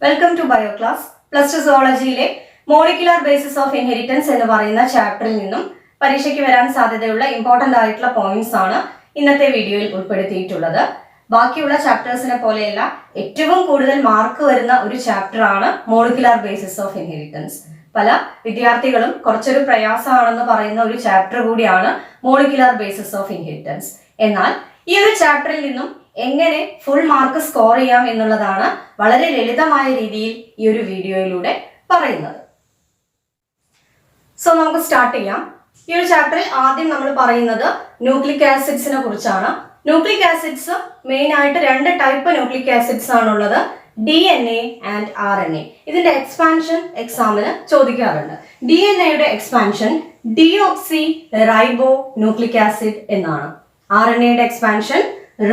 Welcome to bio class. Plus two സുവോളജിയിലെ molecular basis of inheritance എന്ന് പറയുന്ന ചാപ്റ്ററിൽ നിന്നും പരീക്ഷയ്ക്ക് വരാൻ സാധ്യതയുള്ള ഇമ്പോർട്ടന്റ് ആയിട്ടുള്ള പോയിന്റ്സ് ആണ് ഇന്നത്തെ വീഡിയോയിൽ ഉൾപ്പെടുത്തിയിട്ടുള്ളത്. ബാക്കിയുള്ള ചാപ്റ്റേഴ്സിനെ പോലെയല്ല, ഏറ്റവും കൂടുതൽ മാർക്ക് വരുന്ന ഒരു ചാപ്റ്റർ ആണ് മോളിക്കുലർ ബേസിസ് ഓഫ് ഇൻഹെറിറ്റൻസ്. പല വിദ്യാർത്ഥികളും കുറച്ചൊരു പ്രയാസമാണെന്ന് പറയുന്ന ഒരു ചാപ്റ്റർ കൂടിയാണ് മോളിക്കുലർ ബേസിസ് ഓഫ് ഇൻഹെറിറ്റൻസ്. എന്നാൽ ഈ ഒരു ചാപ്റ്ററിൽ നിന്നും എങ്ങനെ ഫുൾ മാർക്ക് സ്കോർ ചെയ്യാം എന്നുള്ളതാണ് വളരെ ലളിതമായ രീതിയിൽ ഈ ഒരു വീഡിയോയിലൂടെ പറയുന്നത്. സോ നമുക്ക് സ്റ്റാർട്ട് ചെയ്യാം. ഈ ഒരു ചാപ്റ്ററിൽ ആദ്യം നമ്മൾ പറയുന്നത് ന്യൂക്ലിക് ആസിഡ്സിനെ കുറിച്ചാണ്. ന്യൂക്ലിക് ആസിഡ്സ് മെയിൻ ആയിട്ട് രണ്ട് ടൈപ്പ് ന്യൂക്ലിക് ആസിഡ്സ് ആണുള്ളത്, DNA ആൻഡ് RNA. ഇതിന്റെ എക്സ്പാൻഷൻ എക്സാമിന് ചോദിക്കാറുണ്ട്. DNA-യുടെ എക്സ്പാൻഷൻ ഡിയോക്സി റൈബോ ന്യൂക്ലിക് ആസിഡ് എന്നാണ്. RNA-യുടെ എക്സ്പാൻഷൻ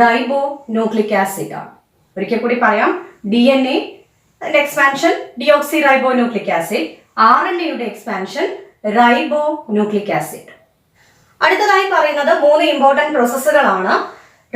റൈബോ ന്യൂക്ലിക് ആസിഡ് ആണ്. ഒരിക്കൽ കൂടി പറയാം, DNA expansion deoxy റൈബോ nucleic acid, RNA-യുടെ എക്സ്പാൻഷൻ റൈബോ ന്യൂക്ലിക് ആസിഡ്. അടുത്തതായി പറയുന്നത് മൂന്ന് ഇമ്പോർട്ടന്റ് പ്രോസസ്സുകളാണ്: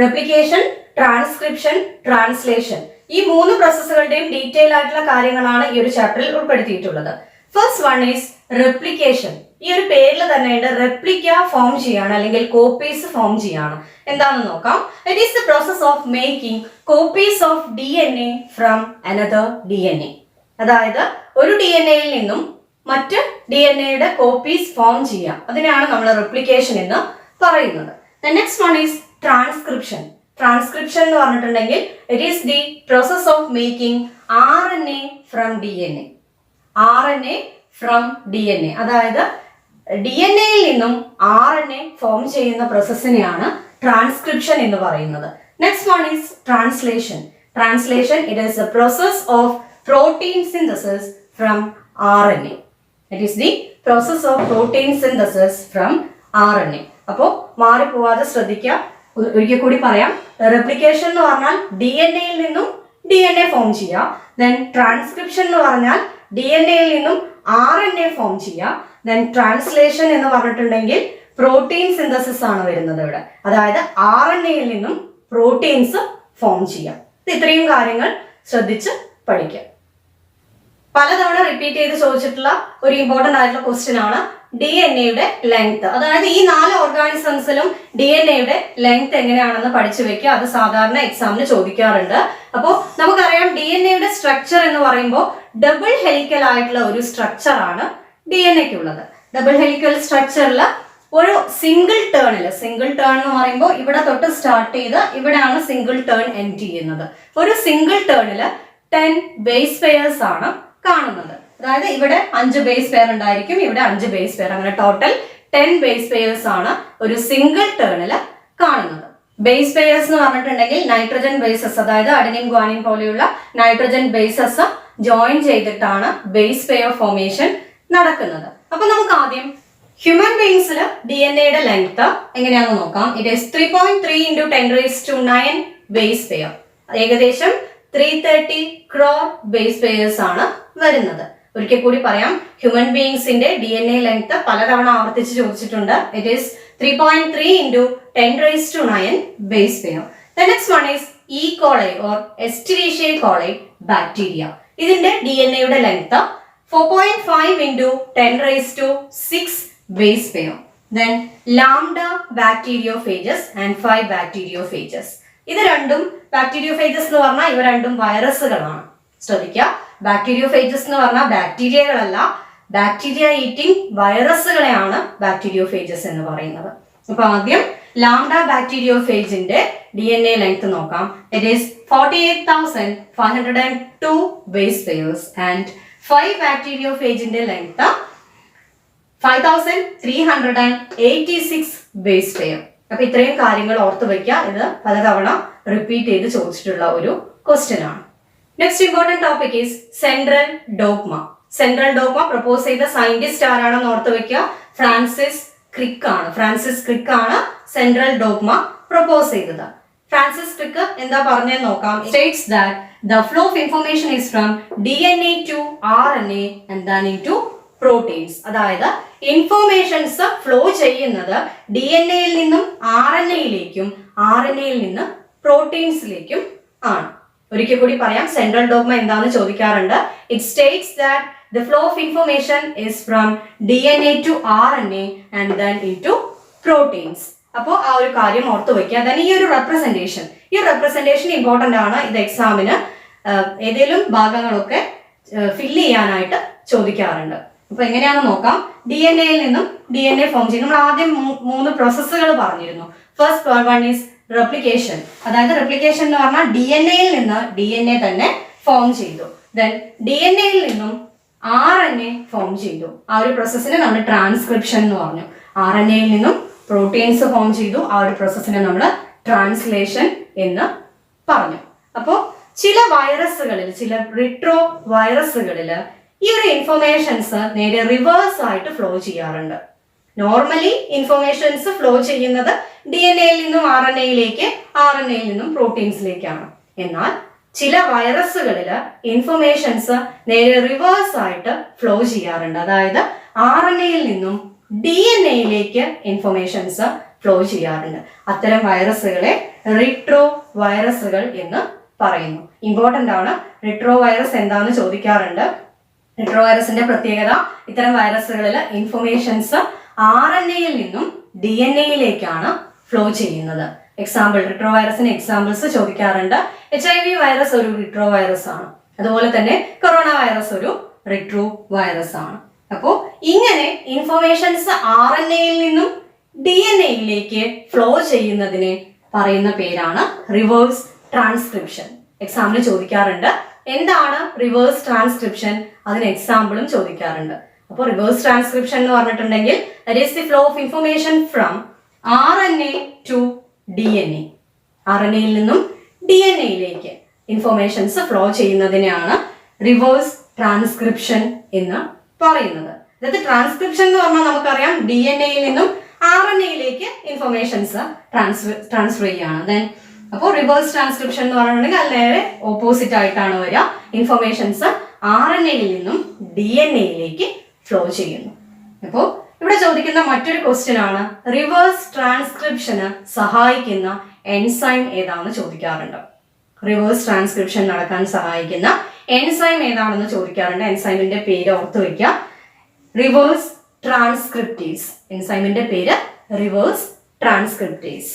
റെപ്ലിക്കേഷൻ, ട്രാൻസ്ക്രിപ്ഷൻ, ട്രാൻസ്ലേഷൻ. ഈ മൂന്ന് പ്രോസസ്സുകളുടെയും ഡീറ്റെയിൽ ആയിട്ടുള്ള കാര്യങ്ങളാണ് ഈ ഒരു ചാപ്റ്ററിൽ ഉൾപ്പെടുത്തിയിട്ടുള്ളത്. First one is replication. ഈ ഒരു പേരിൽ തന്നെയുണ്ട്, റെപ്ലിക്ക ഫോം ചെയ്യാണ് അല്ലെങ്കിൽ കോപ്പീസ് ഫോം ചെയ്യാണ്. എന്താണെന്ന് നോക്കാം. It is the process of making copies of DNA from another DNA. അതായത് ഒരു DNA-യിൽ നിന്നും മറ്റ് DNA-യുടെ കോപ്പീസ് ഫോം ചെയ്യാം. അതിനെയാണ് നമ്മൾ റെപ്ലിക്കേഷൻ എന്ന് പറയുന്നത്. The next one is transcription. Transcription എന്ന് പറഞ്ഞിട്ടുണ്ടെങ്കിൽ it is the process of making RNA from DNA. RNA from DNA, അതായത് DNA-യിൽ നിന്നും RNA ഫോം ചെയ്യുന്ന പ്രോസസ്സിനെയാണ് ട്രാൻസ്ക്രിപ്ഷൻ എന്ന് പറയുന്നത്. Next one is translation. Translation it is the process of protein synthesis from RNA. It is the process of protein synthesis from RNA. അപ്പോൾ മാറിപ്പോവാതെ ശ്രദ്ധിക്കുക. ഒരിക്കൽ കൂടി പറയാം, റെപ്ലിക്കേഷൻ എന്ന് പറഞ്ഞാൽ DNA-യിൽ നിന്നും DNA ഫോം ചെയ്യുക. ദെൻ ട്രാൻസ്ക്രിപ്ഷൻ എന്ന് പറഞ്ഞാൽ DNA-യിൽ നിന്നും RNA ഫോം ചെയ്യുക. ദെൻ ട്രാൻസ്ലേഷൻ എന്ന് പറഞ്ഞിട്ടുണ്ടെങ്കിൽ പ്രോട്ടീൻ സിന്തസിസ് ആണ് വരുന്നത് ഇവിടെ, അതായത് RNA-യിൽ നിന്നും പ്രോട്ടീൻസ് ഫോം ചെയ്യാം. ഇത്രയും കാര്യങ്ങൾ ശ്രദ്ധിച്ച് പഠിക്കുക. പലതവണ റിപ്പീറ്റ് ചെയ്ത് ചോദിച്ചിട്ടുള്ള ഒരു ഇമ്പോർട്ടന്റ് ആയിട്ടുള്ള ക്വസ്റ്റ്യൻ ആണ് DNA-യുടെ ലെങ്ത്. അതായത് ഈ 4 ഓർഗാനിസംസിലും DNA-യുടെ ലെങ്ത് എങ്ങനെയാണെന്ന് പഠിച്ചു വെക്കുക. അത് സാധാരണ എക്സാമിന് ചോദിക്കാറുണ്ട്. അപ്പോൾ നമുക്കറിയാം, DNA-യുടെ സ്ട്രക്ചർ എന്ന് പറയുമ്പോൾ ഡബിൾ ഹെലിക്കൽ ആയിട്ടുള്ള ഒരു സ്ട്രക്ചർ ആണ് DNA-ക്കുള്ളത്. ഡബിൾ ഹെലിക്കൽ സ്ട്രക്ചറിൽ ഒരു സിംഗിൾ ടേൺ എന്ന് പറയുമ്പോൾ ഇവിടെ തൊട്ട് സ്റ്റാർട്ട് ചെയ്ത് ഇവിടെയാണ് സിംഗിൾ ടേൺ എൻഡ് ചെയ്യുന്നത്. ഒരു സിംഗിൾ ടേണിൽ 10 ബേസ് പെയർസ് ആണ് കാണുന്നത്. അതായത് ഇവിടെ 5 ബേസ് പെയർ ഉണ്ടായിരിക്കും, ഇവിടെ 5 ബേസ് പെയർ, അങ്ങനെ ടോട്ടൽ 10 ബേസ് പെയർസ് ആണ് ഒരു സിംഗിൾ ടേണിൽ കാണുന്നത്. ബേസ് പെയർസ് എന്ന് പറഞ്ഞിട്ടുണ്ടെങ്കിൽ നൈട്രജൻ ബേസസ്, അതായത് അഡെനിൻ ഗ്വാനിൻ പോലെയുള്ള നൈട്രജൻ ബേസസ് ജോയിൻ ചെയ്തിട്ടാണ് ബേസ് പെയർ ഫോർമേഷൻ നടക്കുന്നത്. അപ്പൊ നമുക്ക് ആദ്യം ഹ്യൂമൻ ബീങ്സിൽ DNA-യുടെ ലെങ്ത് എങ്ങനെയാണെന്ന് നോക്കാം. It is 3.3 × 10⁻⁹ base pair. ഏകദേശം 330 crore ബേസ് പെയർസ് ആണ് വരുന്നത്. ഒരിക്കൽ കൂടി പറയാം, ഹ്യൂമൻ ബീങ്സിന്റെ DNA ലെങ്ത് പലതവണ ആവർത്തിച്ച് ചോദിച്ചിട്ടുണ്ട്. It is 3.3 × 10⁻⁹ base pair. The next one is E. coli or Escherichia coli bacteria. ഇതിന്റെ DNA-യുടെ length 4.5 × 10⁻⁶ base pair. Then lambda bacteriophages and 5 bacteriophages. ഇത് രണ്ടും ബാക്ടീരിയോഫേജസ് എന്ന് പറഞ്ഞാൽ ഇവ രണ്ടും വൈറസുകളാണ്. ശ്രദ്ധിക്കുക, ബാക്ടീരിയോഫേജസ് എന്ന് പറഞ്ഞാൽ ബാക്ടീരിയകളല്ല, ബാക്ടീരിയ ഈറ്റിംഗ് വൈറസുകളെയാണ് ബാക്ടീരിയോഫേജസ് എന്ന് പറയുന്നത്. അപ്പൊ ആദ്യം ലാംഡ ബാക്ടീരിയോഫേജിന്റെ DNA ലെങ്ത് നോക്കാം. It is 48,502 base pairs and 5 ബാക്ടീരിയോഫേജിന്റെ ലെങ്ത് 5,386 ബേസ് പെയർ. അപ്പൊ ഇത്രയും കാര്യങ്ങൾ ഓർത്ത് വയ്ക്കുക. ഇത് പലതവണ റിപ്പീറ്റ് ചെയ്ത് ചോദിച്ചിട്ടുള്ള ഒരു ക്വസ്റ്റ്യൻ ആണ്. Next important topic is central dogma. Central dogma propose ചെയ്ത സയന്റിസ്റ്റ് ആരാണെന്ന് ഓർത്ത് വയ്ക്കുക. ഫ്രാൻസിസ് ക്രിക്ക് ആണ് സെൻട്രൽ ഡോഗ്മ പ്രപ്പോസ് ചെയ്തത്. ഫ്രാൻസിസ് ക്രിക്ക് എന്താ പറഞ്ഞതെന്ന് നോക്കാം. States that the flow of information is from DNA to RNA and then into proteins. അതായത് ഇൻഫോർമേഷൻസ് ഫ്ലോ ചെയ്യുന്നത് DNA-യിൽ നിന്നും RNA-യിലേക്കും RNA-യിൽ നിന്ന് പ്രോട്ടീൻസിലേക്കും ആണ്. ഒരിക്കൽ കൂടി പറയാം, സെൻട്രൽ ഡോഗ്മ എന്താണെന്ന് ചോദിക്കാറുണ്ട്. It States that the flow of information is from DNA to RNA and then into proteins. അപ്പോൾ ആ ഒരു കാര്യം ഓർത്ത് വയ്ക്കുക. then ഈ ഒരു റെപ്രസെന്റേഷൻ ഇമ്പോർട്ടന്റ് ആണ്. ഇത് എക്സാമിന് ഏതെങ്കിലും ഭാഗങ്ങളൊക്കെ ഫില്ല് ചെയ്യാനായിട്ട് ചോദിക്കാറുണ്ട്. അപ്പൊ എങ്ങനെയാണെന്ന് നോക്കാം. DNA യിൽ നിന്നും DNA ഫോം ചെയ്യും. നമ്മൾ ആദ്യം 3 പ്രോസസ്സുകൾ പറഞ്ഞിരുന്നു. First one is replication. അതായത് റെപ്ലിക്കേഷൻ എന്ന് പറഞ്ഞാൽ DNA യിൽ നിന്ന് DNA തന്നെ ഫോം ചെയ്തു. then DNA യിൽ നിന്നും RNA ഫോം ചെയ്തു. ആ ഒരു പ്രോസസ്സിനെ നമ്മൾ ട്രാൻസ്ക്രിപ്ഷൻ എന്ന് പറഞ്ഞു. RNA യിൽ നിന്നും പ്രോട്ടീൻസ് ഫോം ചെയ്തു. ആ ഒരു പ്രോസസ്സിനെ നമ്മൾ ട്രാൻസ്ലേഷൻ എന്ന് പറഞ്ഞു. അപ്പോൾ ചില വൈറസുകളിൽ, ചില റിട്രോ വൈറസുകളിൽ ഈ ഒരു ഇൻഫർമേഷൻസ് നേരെ റിവേഴ്സ് ആയിട്ട് ഫ്ലോ ചെയ്യാറുണ്ട്. നോർമലി ഇൻഫർമേഷൻസ് ഫ്ലോ ചെയ്യുന്നത് DNA യിൽ നിന്നും RNA യിലേക്ക്, RNA യിൽ നിന്നും പ്രോട്ടീൻസിലേക്കാണ്. എന്നാൽ ചില വൈറസുകളിൽ ഇൻഫർമേഷൻസ് നേരെ റിവേഴ്സ് ആയിട്ട് ഫ്ലോ ചെയ്യാറുണ്ട്. അതായത് RNA യിൽ നിന്നും DNA യിലേക്ക് ഇൻഫർമേഷൻസ് ഫ്ലോ ചെയ്യാറുണ്ട്. അത്തരം വൈറസുകളെ റിട്രോ വൈറസുകൾ എന്ന് പറയുന്നു. ഇമ്പോർട്ടന്റ് ആണ്. റിട്രോ വൈറസ് എന്താണെന്ന് ചോദിക്കാറുണ്ട്. റിട്രോ വൈറസിന്റെ പ്രത്യേകത, ഇത്തരം വൈറസുകളിൽ ഇൻഫർമേഷൻസ് RNA യിൽ നിന്നും DNA യിലേക്കാണ് ഫ്ലോ ചെയ്യുന്നത്. എക്സാമ്പിൾ, റിട്രോ വൈറസിന് എക്സാമ്പിൾസ് ചോദിക്കാറുണ്ട്. HIV വൈറസ് ഒരു റിട്രോ വൈറസ് ആണ്. അതുപോലെ തന്നെ കൊറോണ വൈറസ് ഒരു റിട്രോ വൈറസ് ആണ്. അപ്പോൾ ഇങ്ങനെ ഇൻഫർമേഷൻസ് RNA യിൽ നിന്നും DNA യിലേക്ക് ഫ്ലോ ചെയ്യുന്നതിനെ പറയുന്ന പേരാണ് റിവേഴ്സ് ട്രാൻസ്ക്രിപ്ഷൻ. എക്സാമിന് ചോദിക്കാറുണ്ട്. എന്താണ് റിവേഴ്സ് ട്രാൻസ്ക്രിപ്ഷൻ? അതിന് എക്സാമ്പിളും ചോദിക്കാറുണ്ട്. അപ്പോൾ റിവേഴ്സ് ട്രാൻസ്ക്രിപ്ഷൻ എന്ന് പറഞ്ഞിട്ടുണ്ടെങ്കിൽ that is the flow of information from RNA to DNA. RNA യിൽ നിന്നും DNA യിലേക്ക് ഇൻഫർമേഷൻസ് ഫ്ലോ ചെയ്യുന്നതിനെയാണ് റിവേഴ്സ് ട്രാൻസ്ക്രിപ്ഷൻ എന്ന് പറയുന്നത്. അതായത് ട്രാൻസ്ക്രിപ്ഷൻ എന്ന് പറഞ്ഞാൽ നമുക്കറിയാം DNA യിൽ നിന്നും RNA യിലേക്ക് ഇൻഫർമേഷൻസ് ട്രാൻസ്ഫർ ചെയ്യാണ്. ദെൻ അപ്പോൾ റിവേഴ്സ് ട്രാൻസ്ക്രിപ്ഷൻ എന്ന് പറഞ്ഞിട്ടുണ്ടെങ്കിൽ അത് നേരെ ഓപ്പോസിറ്റ് ആയിട്ടാണ് വരിക. ഇൻഫർമേഷൻസ് RNA യിൽ നിന്നും DNA യിലേക്ക് ഫ്ലോ ചെയ്യുന്നു. അപ്പോൾ ഇവിടെ ചോദിക്കുന്ന മറ്റൊരു ക്വസ്റ്റ്യൻ ആണ്, റിവേഴ്സ് ട്രാൻസ്ക്രിപ്ഷന് സഹായിക്കുന്ന എൻസൈം ഏതാണെന്ന് ചോദിക്കാറുണ്ട്. റിവേഴ്സ് ട്രാൻസ്ക്രിപ്ഷൻ നടക്കാൻ സഹായിക്കുന്ന എൻസൈം ഏതാണെന്ന് ചോദിക്കാറുണ്ട്. എൻസൈമിന്റെ പേര് ഓർത്തു വയ്ക്കുക, റിവേഴ്സ് ട്രാൻസ്ക്രിപ്റ്റേസ്. എൻസൈമിന്റെ പേര് റിവേഴ്സ് ട്രാൻസ്ക്രിപ്റ്റേസ്.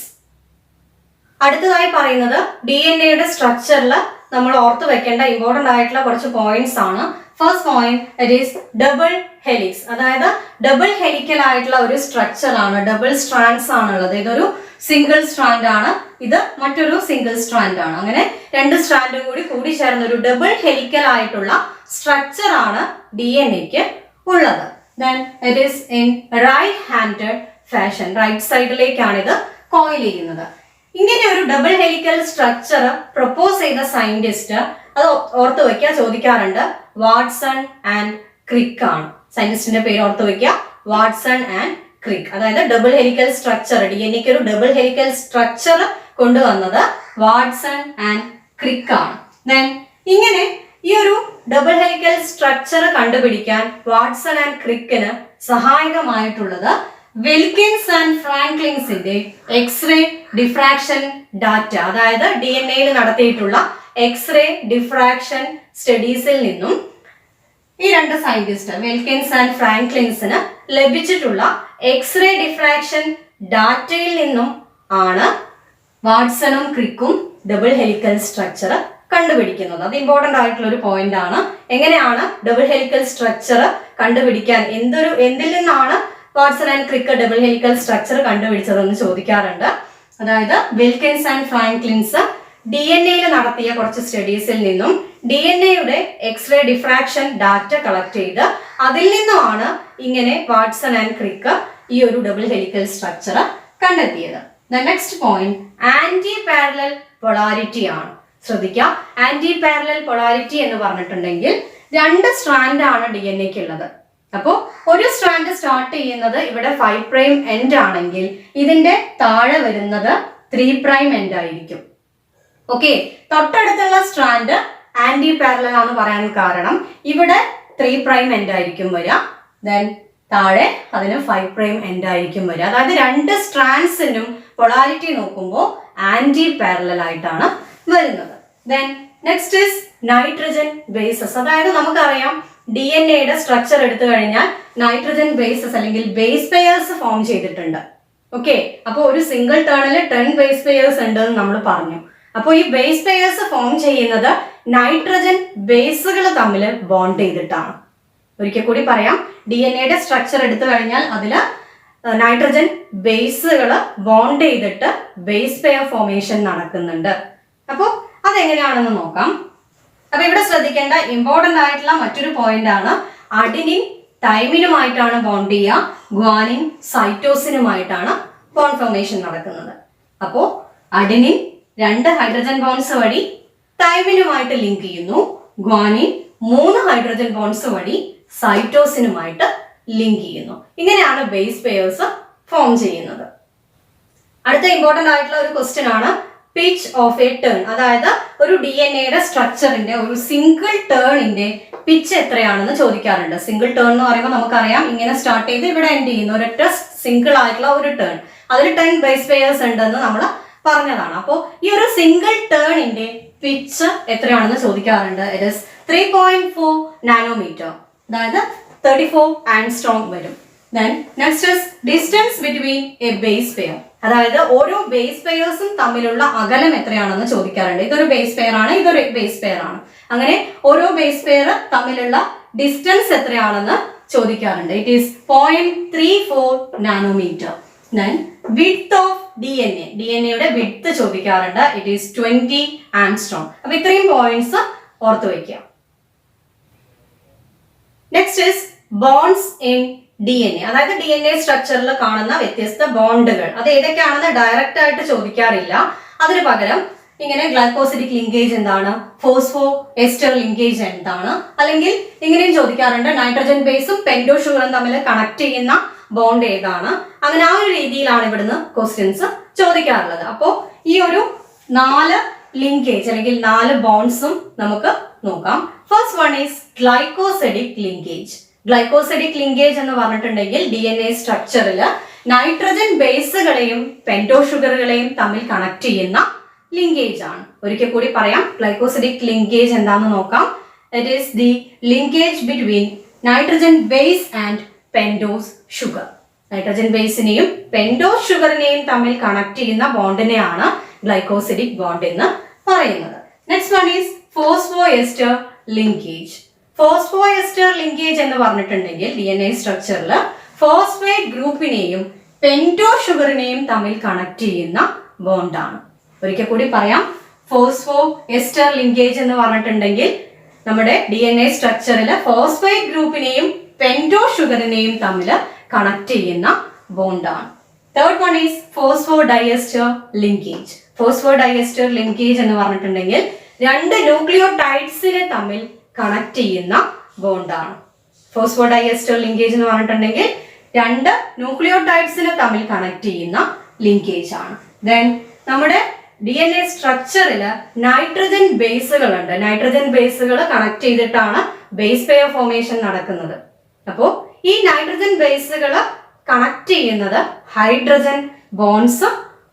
അടുത്തതായി പറയുന്നത് DNA സ്ട്രക്ചറിൽ നമ്മൾ ഓർത്തു വെക്കേണ്ട ഇമ്പോർട്ടന്റ് ആയിട്ടുള്ള കുറച്ച് പോയിന്റ്സ് ആണ്. First point, it is double helix. അതായത് ഡബിൾ ഹെലിക്കൽ ആയിട്ടുള്ള ഒരു സ്ട്രക്ചർ ആണ്. ഡബിൾ സ്ട്രാൻഡ്സ് ആണുള്ളത്. ഇതൊരു സിംഗിൾ സ്ട്രാൻഡ് ആണ്, ഇത് മറ്റൊരു സിംഗിൾ സ്ട്രാൻഡ് ആണ്. അങ്ങനെ 2 സ്ട്രാൻഡും കൂടി ചേർന്ന ഒരു ഡബിൾ ഹെലിക്കൽ ആയിട്ടുള്ള സ്ട്രക്ചർ ആണ് DNAക്ക് ഉള്ളത്. Then it is in right handed fashion. Right സൈഡിലേക്കാണ് ഇത് കോയിൽ ചെയ്യുന്നത്. ഇങ്ങനെ ഒരു ഡബിൾ ഹെലിക്കൽ സ്ട്രക്ചർ പ്രൊപ്പോസ് ചെയ്ത സയന്റിസ്റ്റ്, അത് ഓർത്തു വയ്ക്കുക, ചോദിക്കാറുണ്ട്, വാട്സൺ ആൻഡ് ക്രിക്ക് ആണ്. സയന്റിസ്റ്റിന്റെ പേര് ഓർത്തു വയ്ക്കുക, വാട്സൺ ആൻഡ് ക്രിക്ക്. അതായത് ഡബിൾ ഹെലിക്കൽ സ്ട്രക്ചർ, DNAക്ക് ഒരു ഡബിൾ ഹെലിക്കൽ സ്ട്രക്ചർ കൊണ്ടുവന്നത് വാട്സൺ ആൻഡ് ക്രിക്ക് ആണ്. ദെൻ ഇങ്ങനെ ഈ ഒരു ഡബിൾ ഹെലിക്കൽ സ്ട്രക്ചർ കണ്ടുപിടിക്കാൻ വാട്സൺ ആൻഡ് ക്രിക്കിന് സഹായകമായിട്ടുള്ളത് വിൽക്കിൻസ് ആൻഡ് ഫ്രാങ്ക്ലിൻസിന്റെ എക്സ്റേ ഡിഫ്രാക്ഷൻ ഡാറ്റ. അതായത് DNA യിൽ നടത്തിയിട്ടുള്ള എക്സ്റേ ഡിഫ്രാക്ഷൻ സ്റ്റഡീസിൽ നിന്നും ഈ 2 സയന്റിസ്റ്റ് വിൽക്കിൻസ് ആൻഡ് ഫ്രാങ്ക്ലിൻസിന് ലഭിച്ചിട്ടുള്ള എക്സ്റേ ഡിഫ്രാക്ഷൻ ഡാറ്റയിൽ നിന്നും ആണ് വാട്സണും ക്രിക്കും ഡബിൾ ഹെലിക്കൽ സ്ട്രക്ചർ കണ്ടുപിടിക്കുന്നത്. അത് ഇമ്പോർട്ടന്റ് ആയിട്ടുള്ള ഒരു പോയിന്റ് ആണ്. എങ്ങനെയാണ് ഡബിൾ ഹെലിക്കൽ സ്ട്രക്ചർ കണ്ടുപിടിക്കാൻ, എന്തിൽ നിന്നാണ് Watson and Crick double helical structure കണ്ടുപിടിച്ചതെന്ന് ചോദിക്കാറുണ്ട്. അതായത് വിൽക്കിൻസ് ആൻഡ് ഫ്രാങ്ക്ലിൻസ് DNA യിൽ നടത്തിയ കുറച്ച് സ്റ്റഡീസിൽ നിന്നും DNA-യുടെ എക്സ്റേ ഡിഫ്രാക്ഷൻ ഡാറ്റ കളക്ട് ചെയ്ത് അതിൽ നിന്നുമാണ് ഇങ്ങനെ വാട്സൺ ആൻഡ് ക്രിക്ക് ഈ ഒരു ഡബിൾ ഹെലിക്കൽ സ്ട്രക്ചർ കണ്ടെത്തിയത്. Next point, antiparallel polarity ആണ്. ശ്രദ്ധിക്കുക, ആന്റി പാരലൽ പൊളാരിറ്റി എന്ന് പറഞ്ഞിട്ടുണ്ടെങ്കിൽ 2 സ്ട്രാൻഡ് ആണ് DNA-ക്ക് ഉള്ളത്. അപ്പോൾ ഒരു സ്ട്രാൻഡ് സ്റ്റാർട്ട് ചെയ്യുന്നത് ഇവിടെ 5' എൻഡ് ആണെങ്കിൽ ഇതിന്റെ താഴെ വരുന്നത് 3' എൻഡ് ആയിരിക്കും. ഓക്കെ, തൊട്ടടുത്തുള്ള സ്ട്രാൻഡ് ആന്റി പാരലൽ ആണെന്ന് പറയാൻ കാരണം ഇവിടെ 3' എൻഡ് ആയിരിക്കും വരിക. ദെൻ താഴെ അതിന് 5' എൻഡ് ആയിരിക്കും വരിക. അതായത് 2 സ്ട്രാൻഡ്സിനും പൊളാരിറ്റി നോക്കുമ്പോൾ ആന്റി പാരലൽ ആയിട്ടാണ് വരുന്നത്. Then next is nitrogen bases. അതായത് നമുക്കറിയാം DNA-യുടെ സ്ട്രക്ചർ എടുത്തു കഴിഞ്ഞാൽ നൈട്രജൻ ബേസസ് അല്ലെങ്കിൽ ബേസ് പെയർസ് ഫോം ചെയ്തിട്ടുണ്ട്. ഓക്കെ, അപ്പോൾ ഒരു സിംഗിൾ ടേണിൽ 10 ബേസ് പെയർസ് ഉണ്ട് എന്ന് നമ്മൾ പറഞ്ഞു. അപ്പോൾ ഈ ബേസ് പെയർസ് ഫോം ചെയ്യുന്നത് നൈട്രജൻ ബേസുകൾ തമ്മിൽ ബോണ്ട് ചെയ്തിട്ടാണ്. ഒരിക്കൽ കൂടി പറയാം, DNA-യുടെ സ്ട്രക്ചർ എടുത്തു കഴിഞ്ഞാൽ അതിൽ നൈട്രജൻ ബേസുകൾ ബോണ്ട് ചെയ്തിട്ട് ബേസ് പെയർ ഫോർമേഷൻ നടക്കുന്നുണ്ട്. അപ്പോൾ അതെങ്ങനെയാണെന്ന് നോക്കാം. അപ്പൊ ഇവിടെ ശ്രദ്ധിക്കേണ്ട ഇമ്പോർട്ടന്റ് ആയിട്ടുള്ള മറ്റൊരു പോയിന്റ് ആണ് അഡിനിൻ തൈമിനുമായിട്ടാണ് ബോണ്ട് ചെയ്യുക, ഗ്വാനിൻ സൈറ്റോസിനുമായിട്ടാണ് ബോണ്ട് ഫോർമേഷൻ നടക്കുന്നത്. അപ്പോൾ അഡിനിൻ 2 ഹൈഡ്രജൻ ബോണ്ട്സ് വഴി തൈമിനുമായിട്ട് ലിങ്ക് ചെയ്യുന്നു, ഗ്വാനിൻ 3 ഹൈഡ്രജൻ ബോണ്ട്സ് വഴി സൈറ്റോസിനുമായിട്ട് ലിങ്ക് ചെയ്യുന്നു. ഇങ്ങനെയാണ് ബേസ് പെയർസ് ഫോം ചെയ്യുന്നത്. അടുത്ത ഇമ്പോർട്ടന്റ് ആയിട്ടുള്ള ഒരു ക്വസ്റ്റ്യൻ ആണ് പിച്ച് ഓഫ് എ ടേൺ. അതായത് ഒരു DNA-യുടെ സ്ട്രക്ചറിന്റെ ഒരു സിംഗിൾ ടേണിന്റെ പിച്ച് എത്രയാണെന്ന് ചോദിക്കാറുണ്ട്. സിംഗിൾ ടേൺ എന്ന് പറയുമ്പോൾ നമുക്കറിയാം ഇങ്ങനെ സ്റ്റാർട്ട് ചെയ്ത് ഇവിടെ എൻഡ് ചെയ്യുന്ന ഒരൊറ്റ സിംഗിൾ ആയിട്ടുള്ള ഒരു ടേൺ, അതിൽ 10 ബേസ് പെയർസ് ഉണ്ടെന്ന് നമ്മൾ പറഞ്ഞതാണ്. അപ്പോൾ ഈ ഒരു സിംഗിൾ ടേണിന്റെ പിച്ച് എത്രയാണെന്ന് ചോദിക്കാറുണ്ട്. ഇറ്റ് ഇസ് 3.4 നാനോമീറ്റർ, അതായത് 34 ആംസ്ട്രോങ് വരും. Then next is distance between a base pair. അതായത് ഓരോ ബേസ് പെയർസും തമ്മിലുള്ള അകലം എത്രയാണെന്ന് ചോദിക്കാറുണ്ട്. ഇതൊരു ബേസ് പെയർ ആണ്, ഇതൊരു ബേസ് പെയർ ആണ്. അങ്ങനെ ഓരോ ബേസ് പെയർ തമ്മിലുള്ള ഡിസ്റ്റൻസ് എത്രയാണെന്ന് ചോദിക്കാറുണ്ട്. It is 0.34 nanometre. Then width of DNA-യുടെ വിഡ്ത്ത് ചോദിക്കാറുണ്ട്. It is 20 angstrom. അപ്പൊ ഇത്രയും പോയിന്റ്സ് ഓർത്ത് വയ്ക്കുക. Next is bonds in DNA. അതായത് DNA സ്ട്രക്ചറിൽ കാണുന്ന വ്യത്യസ്ത ബോണ്ടുകൾ അത് ഏതൊക്കെയാണെന്ന് ഡയറക്റ്റ് ആയിട്ട് ചോദിക്കാറില്ല. അതിന് പകരം ഇങ്ങനെ ഗ്ലൈക്കോസിഡിക് ലിങ്കേജ് എന്താണ്, ഫോസ്ഫോ എസ്റ്റർ ലിങ്കേജ് എന്താണ്, അല്ലെങ്കിൽ ഇങ്ങനെയും ചോദിക്കാറുണ്ട് നൈട്രജൻ ബേസും പെന്റോ ഷുഗറും തമ്മിൽ കണക്ട് ചെയ്യുന്ന ബോണ്ട് ഏതാണ്. അങ്ങനെ ആ ഒരു രീതിയിലാണ് ഇവിടുന്ന് ക്വസ്റ്റ്യൻസ് ചോദിക്കാറുള്ളത്. അപ്പോൾ ഈ ഒരു 4 ലിങ്കേജ് അല്ലെങ്കിൽ 4 ബോണ്ട്സും നമുക്ക് നോക്കാം. First one is glycosidic linkage. Glycosidic linkage എന്ന് പറഞ്ഞിട്ടുണ്ടെങ്കിൽ DNA സ്ട്രക്ചറിൽ നൈട്രജൻ ബേസുകളെയും പെന്റോ ഷുഗറുകളെയും തമ്മിൽ കണക്ട് ചെയ്യുന്ന ലിങ്കേജ് ആണ്. ഒരിക്കൽ കൂടി പറയാം, ഗ്ലൈക്കോസിഡിക് ലിങ്കേജ് എന്താണെന്ന് നോക്കാം. It is the linkage between nitrogen base and pentose sugar. Nitrogen ബേസിനെയും പെന്റോസ് ഷുഗറിനെയും തമ്മിൽ കണക്ട് ചെയ്യുന്ന ബോണ്ടിനെയാണ് ഗ്ലൈക്കോസിഡിക് ബോണ്ട് എന്ന് പറയുന്നത്. Next one is phosphoester linkage. Phosphoester linkage എന്ന് പറഞ്ഞിട്ടുണ്ടെങ്കിൽ DNA സ്ട്രക്ചറിൽ ഫോസ്ഫേറ്റ് ഗ്രൂപ്പിനെയും പെന്റോ ഷുഗറിനെയും തമ്മിൽ കണക്ട് ചെയ്യുന്ന ബോണ്ടാണ്. ഒരിക്കൽ കൂടി പറയാം, ഫോസ്ഫോ എസ്റ്റർ ലിങ്കേജ് എന്ന് പറഞ്ഞിട്ടുണ്ടെങ്കിൽ നമ്മുടെ DNA സ്ട്രക്ചറിൽ ഫോസ്ഫേറ്റ് ഗ്രൂപ്പിനെയും പെന്റോ ഷുഗറിനെയും തമ്മിൽ കണക്ട് ചെയ്യുന്ന ബോണ്ടാണ്. Third one is phosphodiester linkage. Phosphodiester linkage എന്ന് പറഞ്ഞിട്ടുണ്ടെങ്കിൽ 2 ന്യൂക്ലിയോടൈഡ്സിനെ തമ്മിൽ കണക്ട് ചെയ്യുന്ന ബോണ്ടാണ്. ഫോസ്ഫോ ഡയസ്റ്റർ ലിങ്കേജ് എന്ന് പറഞ്ഞിട്ടുണ്ടെങ്കിൽ 2 ന്യൂക്ലിയോടൈഡ്സിനെ തമ്മിൽ കണക്ട് ചെയ്യുന്ന ലിങ്കേജ് ആണ്. ദെൻ നമ്മുടെ DNA സ്ട്രക്ചറിൽ നൈട്രജൻ ബേസുകളുണ്ട്. നൈട്രജൻ ബേസുകൾ കണക്ട് ചെയ്തിട്ടാണ് ബേസ് പെയർ ഫോർമേഷൻ നടക്കുന്നത്. അപ്പോൾ ഈ നൈട്രജൻ ബേസുകൾ കണക്ട് ചെയ്യുന്നത് ഹൈഡ്രജൻ ബോണ്ട്സ്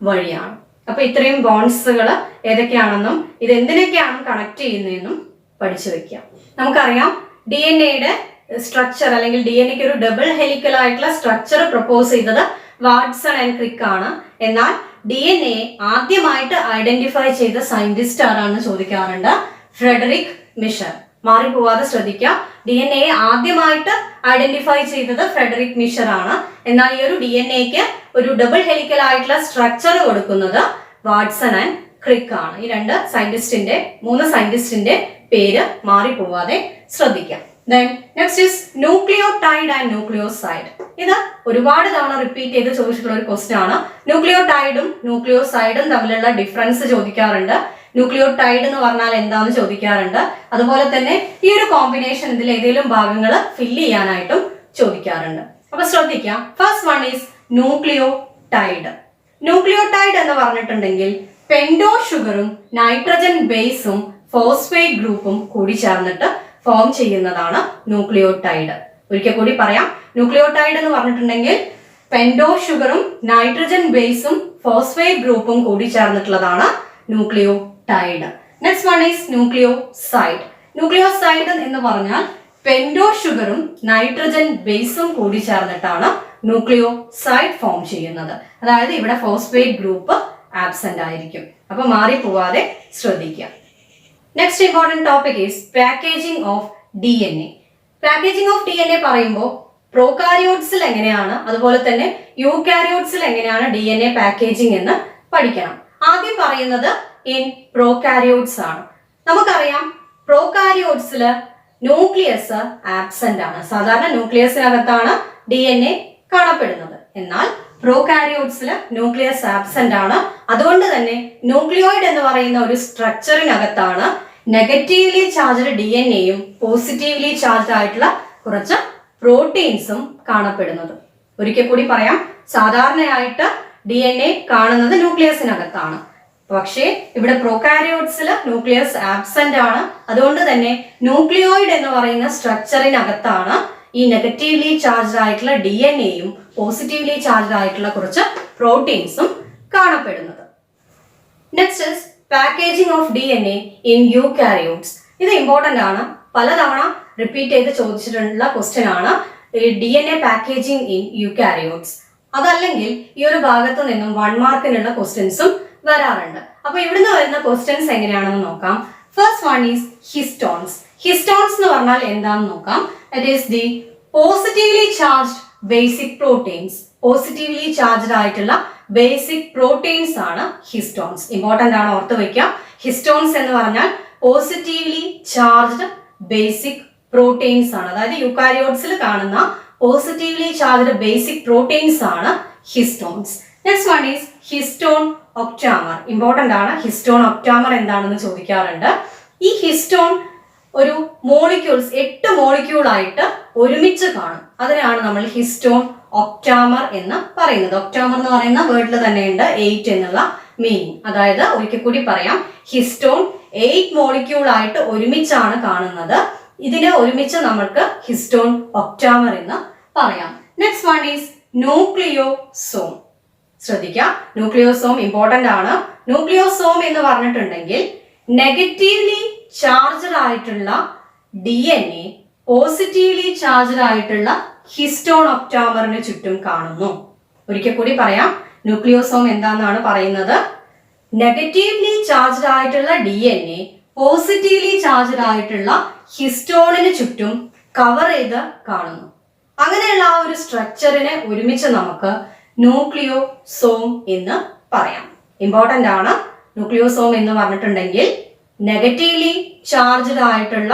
വഴിയാണ്. അപ്പൊ ഇത്രയും ബോണ്ട്സുകൾ ഏതൊക്കെയാണെന്നും ഇത് എന്തിനൊക്കെയാണ് കണക്ട് ചെയ്യുന്നതെന്നും പഠിച്ചു വെക്കാം. നമുക്കറിയാം DNA-യുടെ സ്ട്രക്ചർ അല്ലെങ്കിൽ DNA-ക്ക് ഒരു ഡബിൾ ഹെലിക്കൽ ആയിട്ടുള്ള സ്ട്രക്ചർ പ്രപ്പോസ് ചെയ്തത് വാട്സൺ ആൻഡ് ക്രിക്ക് ആണ്. എന്നാൽ DNA ആദ്യമായിട്ട് ഐഡന്റിഫൈ ചെയ്ത സയന്റിസ്റ്റ് ആരാണെന്ന് ചോദിക്കാറുണ്ട്. ഫ്രെഡറിക് മിഷർ. മാറിപ്പോവാതെ ശ്രദ്ധിക്കുക, DNA ആദ്യമായിട്ട് ഐഡന്റിഫൈ ചെയ്തത് ഫ്രെഡറിക് മിഷർ ആണ്. എന്നാൽ ഈ ഒരു DNA-ക്ക് ഒരു ഡബിൾ ഹെലിക്കൽ ആയിട്ടുള്ള സ്ട്രക്ചർ കൊടുക്കുന്നത് വാട്സൺ ആൻഡ് ക്രിക്ക് ആണ്. ഈ 3 സയന്റിസ്റ്റിന്റെ പേര് മാറിപ്പോവാതെ ശ്രദ്ധിക്കാം. Then next is nucleotide and nucleoside. ഇത് ഒരുപാട് തവണ റിപ്പീറ്റ് ചെയ്ത് ചോദിച്ചിട്ടുള്ള ഒരു ക്വസ്റ്റ്യൻ ആണ്. ന്യൂക്ലിയോടൈഡും ന്യൂക്ലിയോസൈഡും തമ്മിലുള്ള ഡിഫറൻസ് ചോദിക്കാറുണ്ട്. ന്യൂക്ലിയോടൈഡ് എന്ന് പറഞ്ഞാൽ എന്താണെന്ന് ചോദിക്കാറുണ്ട്. അതുപോലെ തന്നെ ഈ ഒരു കോമ്പിനേഷൻ ഇതിൽ ഏതെങ്കിലും ഭാഗങ്ങൾ ഫില്ല് ചെയ്യാനായിട്ടും ചോദിക്കാറുണ്ട്. അപ്പൊ ശ്രദ്ധിക്കാം. First one is nucleotide. Nucleotide എന്ന് പറഞ്ഞിട്ടുണ്ടെങ്കിൽ പെന്റോ ഷുഗറും നൈട്രജൻ ബേസും ഫോസ്ഫേറ്റ് ഗ്രൂപ്പും കൂടി ചേർന്നിട്ട് ഫോം ചെയ്യുന്നതാണ് ന്യൂക്ലിയോടൈഡ്. ഒരിക്കൽ കൂടി പറയാം, ന്യൂക്ലിയോടൈഡ് എന്ന് പറഞ്ഞിട്ടുണ്ടെങ്കിൽ പെന്റോ ഷുഗറും നൈട്രജൻ ബേസും ഫോസ്ഫേറ്റ് ഗ്രൂപ്പും കൂടി ചേർന്നിട്ടുള്ളതാണ് nucleotide. Next one is nucleoside. Nucleoside എന്ന് പറഞ്ഞാൽ പെന്റോ ഷുഗറും നൈട്രജൻ ബേസും കൂടി ചേർന്നിട്ടാണ് ന്യൂക്ലിയോസൈഡ് ഫോം ചെയ്യുന്നത്. അതായത് ഇവിടെ ഫോസ്ഫേറ്റ് ഗ്രൂപ്പ് ആബ്സെന്റ് ആയിരിക്കും. അപ്പൊ മാറിപ്പോവാതെ ശ്രദ്ധിക്കുക. Next important topic is packaging of DNA. Packaging of DNA പറയുമ്പോൾ പ്രോകാരിയോട്സിൽ എങ്ങനെയാണ്, അതുപോലെ തന്നെ യൂകാരിയോട്സിൽ എങ്ങനെയാണ് DNA പാക്കേജിംഗ് എന്ന് പഠിക്കണം. ആദ്യം പറയുന്നത് ഇൻ പ്രോകാരിയോട്സ് ആണ്. നമുക്കറിയാം പ്രോകാരിയോട്സിൽ ന്യൂക്ലിയസ് ആബ്സെന്റ് ആണ്. സാധാരണ ന്യൂക്ലിയസിനകത്താണ് DNA കാണപ്പെടുന്നത്. എന്നാൽ പ്രോകാരിയോട്സിൽ ന്യൂക്ലിയസ് ആബ്സെന്റ് ആണ്. അതുകൊണ്ട് തന്നെ ന്യൂക്ലിയോയിഡ് എന്ന് പറയുന്ന ഒരു സ്ട്രക്ചറിനകത്താണ് നെഗറ്റീവ്ലി ചാർജ്ഡ് DNA-യും പോസിറ്റീവ്ലി ചാർജ്ഡ് ആയിട്ടുള്ള കുറച്ച് പ്രോട്ടീൻസും കാണപ്പെടുന്നത്. ഒരിക്കൽ കൂടി പറയാം, സാധാരണയായിട്ട് DNA കാണുന്നത് ന്യൂക്ലിയസിനകത്താണ്. പക്ഷേ ഇവിടെ പ്രോകാരിയോട്സിൽ ന്യൂക്ലിയസ് ആബ്സെന്റ് ആണ്. അതുകൊണ്ട് തന്നെ ന്യൂക്ലിയോയിഡ് എന്ന് പറയുന്ന സ്ട്രക്ചറിനകത്താണ് ഈ നെഗറ്റീവ്ലി ചാർജ്ഡ് ആയിട്ടുള്ള DNA-യും പോസിറ്റീവ്ലി ചാർജ്ഡ് ആയിട്ടുള്ള കുറച്ച് പ്രോട്ടീൻസും കാണപ്പെടുന്നത്. Next is packaging of DNA in eukaryotes. ഇത് ഇമ്പോർട്ടന്റ് ആണ്, പലതവണ റിപ്പീറ്റ് ചെയ്ത് ചോദിച്ചിട്ടുള്ള ക്വസ്റ്റ്യൻ ആണ് DNA പാക്കേജിംഗ് ഇൻ യൂകാരിയോട്സ്. അതല്ലെങ്കിൽ ഈ ഒരു ഭാഗത്ത് നിന്നും 1 മാർക്കിനുള്ള ക്വസ്റ്റ്യൻസും വരാറുണ്ട്. അപ്പൊ ഇവിടുന്ന് വരുന്ന ക്വസ്റ്റ്യൻസ് എങ്ങനെയാണെന്ന് നോക്കാം. First one is histones. Histones എന്ന് പറഞ്ഞാൽ എന്താണെന്ന് നോക്കാം. It is the positively charged basic proteins. Positively charged ആയിട്ടുള്ള ബേസിക് പ്രോട്ടീൻസ് ആണ് ഹിസ്റ്റോൺസ്. ഇമ്പോർട്ടന്റ് ആണ്, ഓർത്ത് വയ്ക്കുക. ഹിസ്റ്റോൺസ് എന്ന് പറഞ്ഞാൽ പോസിറ്റീവ്ലി ചാർജ്ഡ് ബേസിക് പ്രോട്ടീൻസ് ആണ്. അതായത് യൂകാരിയോട്സിൽ കാണുന്ന പോസിറ്റീവ്ലി ചാർജ്ഡ് ബേസിക് പ്രോട്ടീൻസ് ആണ് histones. Next one is histone octamer. Important ആണ്, ഹിസ്റ്റോൺ ഒക്ടാമർ എന്താണെന്ന് ചോദിക്കാറുണ്ട്. ഈ ഹിസ്റ്റോൺ ഒരു മോളിക്യൂൾസ് 8 മോളിക്യൂൾ ആയിട്ട് ഒരുമിച്ച് കാണും. അതിനാണ് നമ്മൾ ഹിസ്റ്റോൺ ഒക്ടാമർ എന്ന് പറയുന്നത്. ഒക്ടാമർ എന്ന് പറയുന്ന വേർഡിൽ തന്നെയുണ്ട് 8 എന്നുള്ള മീനിങ്. അതായത് ഒരിക്കൽ കൂടി പറയാം, ഹിസ്റ്റോൺ 8 മോളിക്യൂൾ ആയിട്ട് ഒരുമിച്ചാണ് കാണുന്നത്. ഇതിനെ ഒരുമിച്ച് നമ്മൾക്ക് ഹിസ്റ്റോൺ ഒക്ടാമർ എന്ന് പറയാം. Next one is nucleosome. ശ്രദ്ധിക്കുക, ന്യൂക്ലിയോസോം ഇമ്പോർട്ടന്റ് ആണ്. ന്യൂക്ലിയോസോം എന്ന് പറഞ്ഞിട്ടുണ്ടെങ്കിൽ നെഗറ്റീവ്ലി ചാർജ്ഡ് ആയിട്ടുള്ള DNA പോസിറ്റീവ്ലി ചാർജ്ഡ് ആയിട്ടുള്ള ഹിസ്റ്റോൺ ഒക്ടാമറിന് ചുറ്റും കാണുന്നു. ഒരിക്കൽ കൂടി പറയാം, ന്യൂക്ലിയോസോം എന്താണെന്നാണ് പറയുന്നത്. നെഗറ്റീവ്ലി ചാർജ്ഡ് ആയിട്ടുള്ള DNA പോസിറ്റീവ്ലി ചാർജ്ഡ് ആയിട്ടുള്ള ഹിസ്റ്റോണിന് ചുറ്റും കവർ ചെയ്ത് കാണുന്നു. അങ്ങനെയുള്ള ആ ഒരു സ്ട്രക്ചറിനെ ഒരുമിച്ച് നമുക്ക് ന്യൂക്ലിയോസോം എന്ന് പറയാം. ഇമ്പോർട്ടന്റ് ആണ്, ന്യൂക്ലിയോസോം എന്ന് പറഞ്ഞിട്ടുണ്ടെങ്കിൽ നെഗറ്റീവ്ലി ചാർജ്ഡ് ആയിട്ടുള്ള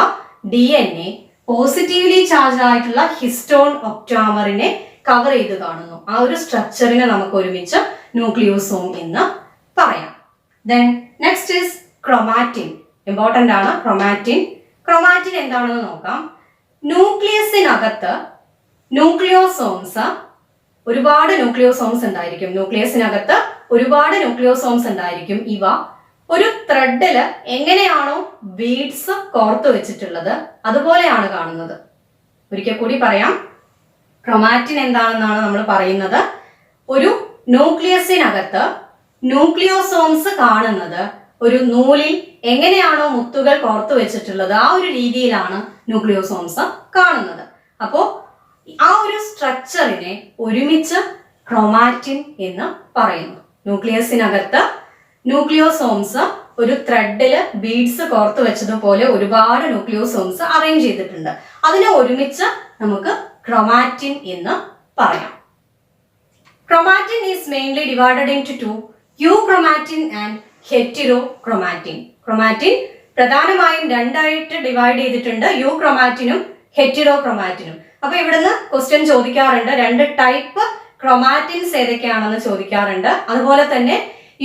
DNA പോസിറ്റീവ്ലി ചാർജ്ഡ് ആയിട്ടുള്ള ഹിസ്റ്റോൺ ഒക്ടാമറിനെ കവർ ചെയ്ത് കാണുന്നു. ആ ഒരു സ്ട്രക്ചറിനെ നമുക്ക് ഒരുമിച്ച് ന്യൂക്ലിയോസോം എന്ന് പറയാം. Then next is chromatin. Important ആണ് ക്രോമാറ്റിൻ. ക്രോമാറ്റിൻ എന്താണെന്ന് നോക്കാം. ന്യൂക്ലിയസിനകത്ത് ന്യൂക്ലിയോസോംസ് ഒരുപാട് ന്യൂക്ലിയോസോംസ് ഉണ്ടായിരിക്കും. ന്യൂക്ലിയസിനകത്ത് ഒരുപാട് ന്യൂക്ലിയോസോംസ് ഉണ്ടായിരിക്കും. ഇവ ഒരു ത്രെഡില് എങ്ങനെയാണോ ബീഡ്സ് കോർത്തു വെച്ചിട്ടുള്ളത് അതുപോലെയാണ് കാണുന്നത്. ഒരിക്കൽ കൂടി പറയാം, ക്രോമാറ്റിൻ എന്താണെന്നാണ് നമ്മൾ പറയുന്നത്. ഒരു ന്യൂക്ലിയസിനകത്ത് ന്യൂക്ലിയോസോംസ് കാണുന്നത് ഒരു നൂലിൽ എങ്ങനെയാണോ മുത്തുകൾ കോർത്തു വെച്ചിട്ടുള്ളത് ആ ഒരു രീതിയിലാണ് ന്യൂക്ലിയോസോംസ് കാണുന്നത്. അപ്പോ ആ ഒരു സ്ട്രക്ചറിനെ ഒരുമിച്ച് ക്രോമാറ്റിൻ എന്ന് പറയുന്നു. ന്യൂക്ലിയസിനകത്ത് ന്യൂക്ലിയോസോംസ് ഒരു ത്രെഡില് ബീഡ്സ് കോർത്തു വെച്ചതുപോലെ ഒരുപാട് ന്യൂക്ലിയോസോംസ് അറേഞ്ച് ചെയ്തിട്ടുണ്ട്. അതിനെ ഒരുമിച്ച് നമുക്ക് ക്രോമാറ്റിൻ എന്ന് പറയാം. Chromatin is mainly divided into 2, euchromatin and heterochromatin. Chromatin പ്രധാനമായും 2 ആയിട്ട് ഡിവൈഡ് ചെയ്തിട്ടുണ്ട്, യൂക്രോമാറ്റിനും ഹെറ്റിറോക്രോമാറ്റിനും. അപ്പൊ ഇവിടുന്ന് ക്വസ്റ്റ്യൻ ചോദിക്കാറുണ്ട്, 2 ടൈപ്പ് ക്രോമാറ്റിൻസ് ഏതൊക്കെയാണെന്ന് ചോദിക്കാറുണ്ട്. അതുപോലെ തന്നെ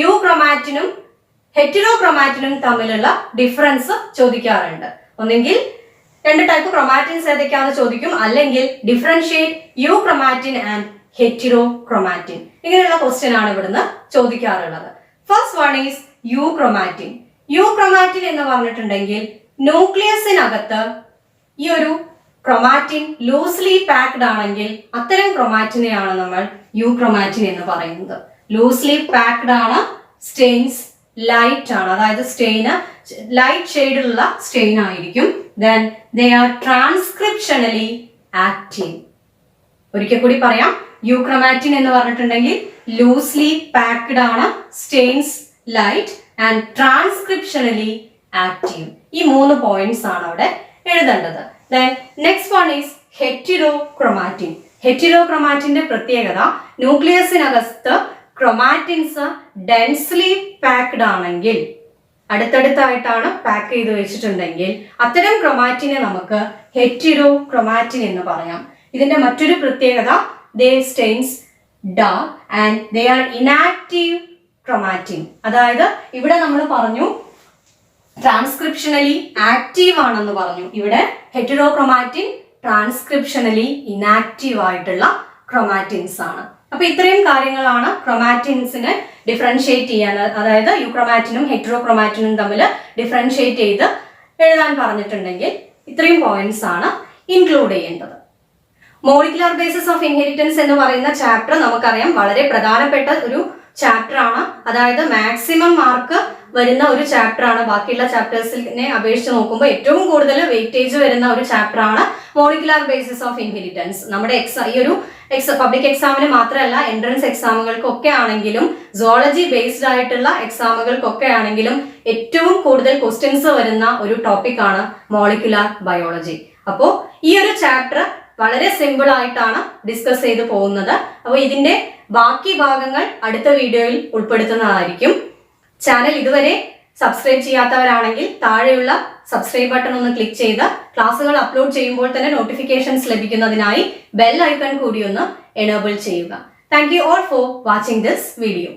യൂക്രോമാറ്റിനും ഹെറ്റിറോക്രോമാറ്റിനും തമ്മിലുള്ള ഡിഫറൻസ് ചോദിക്കാറുണ്ട്. ഒന്നെങ്കിൽ 2 ടൈപ്പ് ക്രോമാറ്റിൻസ് ഏതൊക്കെയാണെന്ന് ചോദിക്കും, അല്ലെങ്കിൽ ഡിഫറൻഷിയേറ്റ് യൂക്രോമാറ്റിൻ ആൻഡ് ഹെറ്റിറോക്രോമാറ്റിൻ. ഇങ്ങനെയുള്ള ക്വസ്റ്റ്യൻ ആണ് ഇവിടുന്ന് ചോദിക്കാറുള്ളത്. First one is euchromatin. Euchromatin എന്ന് പറഞ്ഞിട്ടുണ്ടെങ്കിൽ ന്യൂക്ലിയസിനകത്ത് ഈ ഒരു ക്രോമാറ്റിൻ ലൂസ്ലി പാക്ഡ് ആണെങ്കിൽ അത്തരം ക്രോമാറ്റിനെയാണ് നമ്മൾ യൂക്രോമാറ്റിൻ എന്ന് പറയുന്നത്. ലൂസ്ലി പാക്ഡ് ആണ്, സ്റ്റെയിൻസ് ലൈറ്റ് ആണ്, അതായത് സ്റ്റെയിന് ലൈറ്റ് ഷെയ്ഡിലുള്ള സ്റ്റെയിൻ ആയിരിക്കും. Then they are transcriptionally active. ഒരിക്കൽ കൂടി പറയാം, യൂക്രോമാറ്റിൻ എന്ന് പറഞ്ഞിട്ടുണ്ടെങ്കിൽ ലൂസ്ലി പാക്ഡ് ആണ്, stains light and transcriptionally active. ഈ 3 പോയിന്റ്സ് ആണ് അവിടെ എഴുതേണ്ടത്. Then next one is heterochromatin. ഹെറ്റിരോക്രോമാറ്റിന്റെ പ്രത്യേകത ന്യൂക്ലിയസിനകത്ത് ക്രോമാറ്റിൻസ് ഡെൻസ്ലി പാക്ഡ് ആണെങ്കിൽ, അടുത്തടുത്തായിട്ടാണ് പാക്ക് ചെയ്ത് വെച്ചിട്ടുണ്ടെങ്കിൽ അത്തരം ക്രോമാറ്റിനെ നമുക്ക് ഹെറ്റിരോക്രോമാറ്റിൻ എന്ന് പറയാം. ഇതിന്റെ മറ്റൊരു പ്രത്യേകത they stains dark and they are inactive chromatin. അതായത് ഇവിടെ നമ്മൾ പറഞ്ഞു ട്രാൻസ്ക്രിപ്ഷണലി ആക്റ്റീവ് ആണെന്ന് പറഞ്ഞു. ഇവിടെ ഹെറ്റിരോക്രോമാറ്റിൻ ട്രാൻസ്ക്രിപ്ഷണലി ഇനാക്റ്റീവ് ആയിട്ടുള്ള ക്രോമാറ്റിൻസ് ആണ്. അപ്പൊ ഇത്രയും കാര്യങ്ങളാണ് ക്രോമാറ്റിൻസിനെ ഡിഫറൻഷിയേറ്റ് ചെയ്യാൻ, അതായത് യൂക്രോമാറ്റിനും ഹെറ്റിരോക്രോമാറ്റിനും തമ്മിൽ ഡിഫറൻഷിയേറ്റ് ചെയ്ത് എഴുതാൻ പറഞ്ഞിട്ടുണ്ടെങ്കിൽ ഇത്രയും പോയിന്റ്സ് ആണ് ഇൻക്ലൂഡ് ചെയ്യേണ്ടത്. മോളിക്കുലർ ബേസിസ് ഓഫ് ഇൻഹെറിറ്റൻസ് എന്ന് പറയുന്ന ചാപ്റ്റർ നമുക്കറിയാം വളരെ പ്രധാനപ്പെട്ട ഒരു ചാപ്റ്റർ ആണ്. അതായത് മാക്സിമം മാർക്ക് വരുന്ന ഒരു ചാപ്റ്റർ ആണ്. ബാക്കിയുള്ള ചാപ്റ്റേഴ്സിനെ അപേക്ഷിച്ച് നോക്കുമ്പോൾ ഏറ്റവും കൂടുതൽ വെയിറ്റേജ് വരുന്ന ഒരു ചാപ്റ്റർ ആണ് മോളിക്കുലർ ബേസിസ് ഓഫ് ഇൻഹെറിറ്റൻസ്. നമ്മുടെ ഈ ഒരു പബ്ലിക് എക്സാമിന് മാത്രമല്ല, എൻട്രൻസ് എക്സാമുകൾക്കൊക്കെ ആണെങ്കിലും സുവോളജി ബേസ്ഡ് ആയിട്ടുള്ള എക്സാമുകൾക്കൊക്കെ ആണെങ്കിലും ഏറ്റവും കൂടുതൽ ക്വസ്റ്റ്യൻസ് വരുന്ന ഒരു ടോപ്പിക് ആണ് മോളിക്കുലർ ബയോളജി. അപ്പോൾ ഈ ഒരു ചാപ്റ്റർ വളരെ സിമ്പിൾ ആയിട്ടാണ് ഡിസ്കസ് ചെയ്ത് പോകുന്നത്. അപ്പോൾ ഇതിന്റെ ബാക്കി ഭാഗങ്ങൾ അടുത്ത വീഡിയോയിൽ ഉൾപ്പെടുത്തുന്നതായിരിക്കും. ചാനൽ ഇതുവരെ സബ്സ്ക്രൈബ് ചെയ്യാത്തവരാണെങ്കിൽ താഴെയുള്ള സബ്സ്ക്രൈബ് ബട്ടൺ ഒന്ന് ക്ലിക്ക് ചെയ്ത് ക്ലാസ്സുകൾ അപ്ലോഡ് ചെയ്യുമ്പോൾ തന്നെ നോട്ടിഫിക്കേഷൻസ് ലഭിക്കുന്നതിനായി ബെൽ ഐക്കൺ കൂടി ഒന്ന് എനേബിൾ ചെയ്യുക. Thank you all for watching this video.